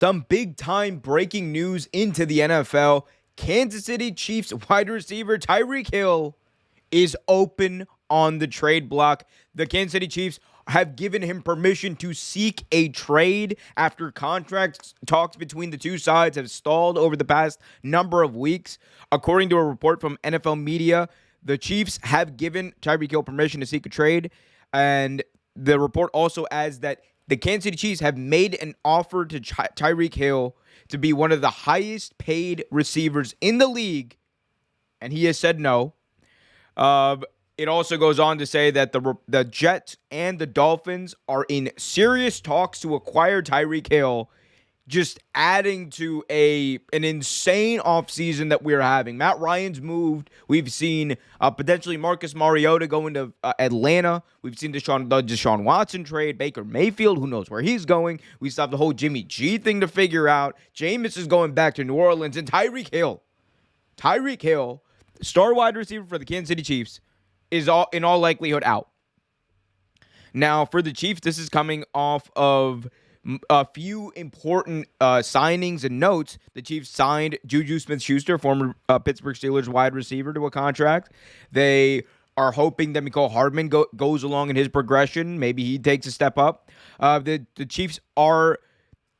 Some big time breaking news into the NFL. Kansas City Chiefs wide receiver Tyreek Hill is open on the trade block. The Kansas City Chiefs have given him permission to seek a trade after contract talks between the two sides have stalled over the past number of weeks. According to a report from NFL media, the Chiefs have given Tyreek Hill permission to seek a trade, and the report also adds that the Kansas City Chiefs have made an offer to Tyreek Hill to be one of the highest paid receivers in the league, and he has said no. It also goes on to say that the Jets and the Dolphins are in serious talks to acquire Tyreek Hill, just adding to an insane offseason that we're having. Matt Ryan's moved. We've seen potentially Marcus Mariota go into Atlanta. We've seen the Deshaun Watson trade. Baker Mayfield, who knows where he's going. We still have the whole Jimmy G thing to figure out. Jameis is going back to New Orleans. And Tyreek Hill, star wide receiver for the Kansas City Chiefs, is in all likelihood out. Now, for the Chiefs, this is coming off of a few important signings and notes. The Chiefs signed Juju Smith-Schuster, former Pittsburgh Steelers wide receiver, to a contract. They are hoping that Mecole Hardman goes along in his progression. Maybe he takes a step up. The Chiefs are,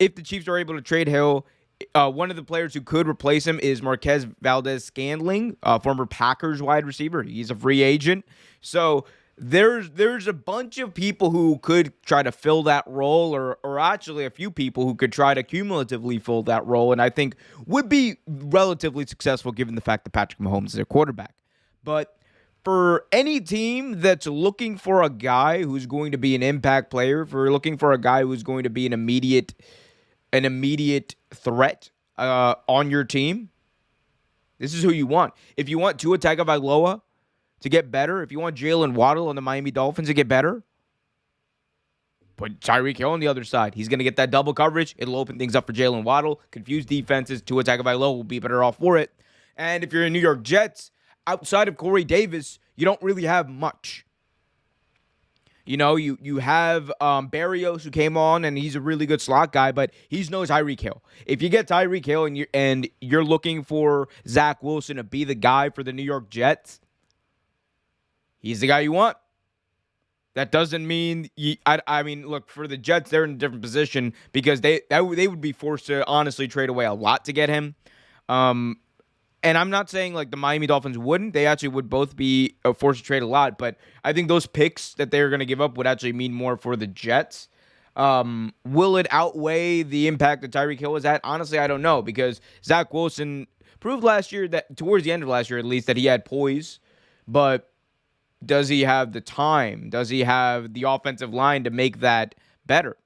if the Chiefs are able to trade Hill, one of the players who could replace him is Marquez Valdez-Scantling, former Packers wide receiver. He's a free agent. So there's a bunch of people who could try to fill that role, or actually a few people who could try to cumulatively fill that role, and I think would be relatively successful given the fact that Patrick Mahomes is their quarterback. But for any team that's looking for a guy who's going to be an impact player, for looking for a guy who's going to be an immediate threat on your team, this is who you want. If you want Tua Tagovailoa to get better, if you want Jalen Waddle on the Miami Dolphins to get better, put Tyreek Hill on the other side. He's going to get that double coverage. It'll open things up for Jalen Waddle. Confuse defenses. Tua Tagovailoa will be better off for it. And if you're in New York Jets, outside of Corey Davis, you don't really have much. You know, you have Barrios, who came on, and he's a really good slot guy, but he's no Tyreek Hill. If you get Tyreek Hill and you're looking for Zach Wilson to be the guy for the New York Jets, he's the guy you want. That doesn't mean I mean, look, for the Jets, they're in a different position because they would be forced to honestly trade away a lot to get him. And I'm not saying like the Miami Dolphins wouldn't. They actually would both be forced to trade a lot, but I think those picks that they're going to give up would actually mean more for the Jets. Will it outweigh the impact that Tyreek Hill was at? Honestly, I don't know, because Zach Wilson proved last year, that towards the end of last year at least, that he had poise, but does he have the time? Does he have the offensive line to make that better?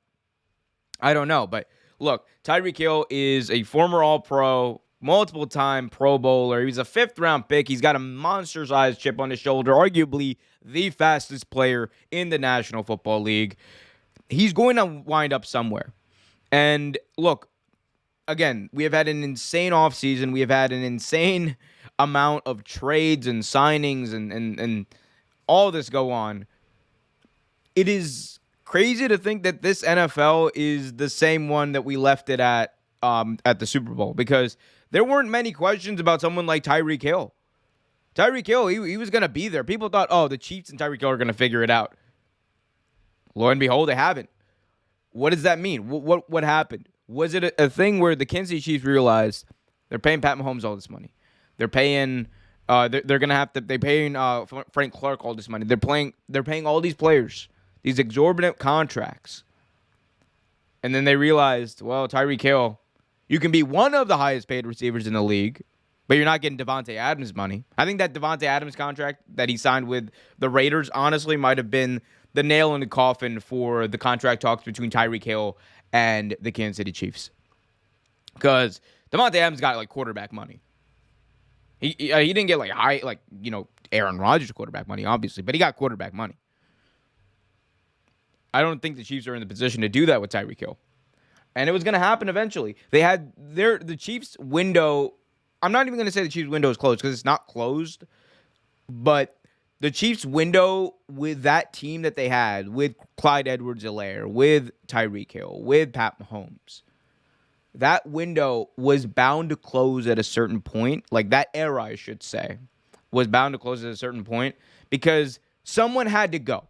I don't know. But look, Tyreek Hill is a former All-Pro, multiple-time Pro Bowler. He's a fifth-round pick. He's got a monster-sized chip on his shoulder, arguably the fastest player in the National Football League. He's going to wind up somewhere. And look, again, we have had an insane offseason. We have had an insane amount of trades and signings and all this go on. It is crazy to think that this NFL is the same one that we left it at the Super Bowl, because there weren't many questions about someone like Tyreek Hill. Tyreek Hill, he was going to be there. People thought, oh, the Chiefs and Tyreek Hill are going to figure it out. Lo and behold, they haven't. What does that mean? What happened? Was it a thing where the Kansas City Chiefs realized they're paying Pat Mahomes all this money? They're paying they're going to have to, they're paying Frank Clark all this money. They're paying all these players these exorbitant contracts. And then they realized, well, Tyreek Hill, you can be one of the highest paid receivers in the league, but you're not getting Devontae Adams money. I think that Devontae Adams contract that he signed with the Raiders honestly might have been the nail in the coffin for the contract talks between Tyreek Hill and the Kansas City Chiefs. Because Devontae Adams got like quarterback money. He didn't get like high, like, you know, Aaron Rodgers quarterback money, obviously, but he got quarterback money. I don't think the Chiefs are in the position to do that with Tyreek Hill. And it was going to happen eventually. They had the Chiefs window. I'm not even going to say the Chiefs window is closed because it's not closed. But the Chiefs window with that team that they had, with Clyde Edwards-Helaire, with Tyreek Hill, with Pat Mahomes, that window was bound to close at a certain point. Like that era, I should say, was bound to close at a certain point because someone had to go.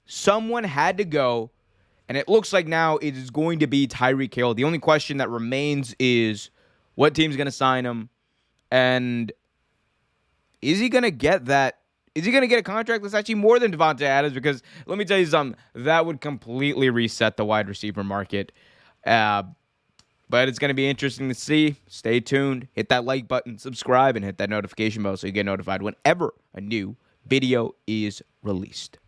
Someone had to go. And it looks like now it is going to be Tyreek Hill. The only question that remains is what team's going to sign him? And is he going to get that? Is he going to get a contract that's actually more than Devontae Adams? Because let me tell you something, that would completely reset the wide receiver market. But it's going to be interesting to see. Stay tuned. Hit that like button, subscribe, and hit that notification bell so you get notified whenever a new video is released.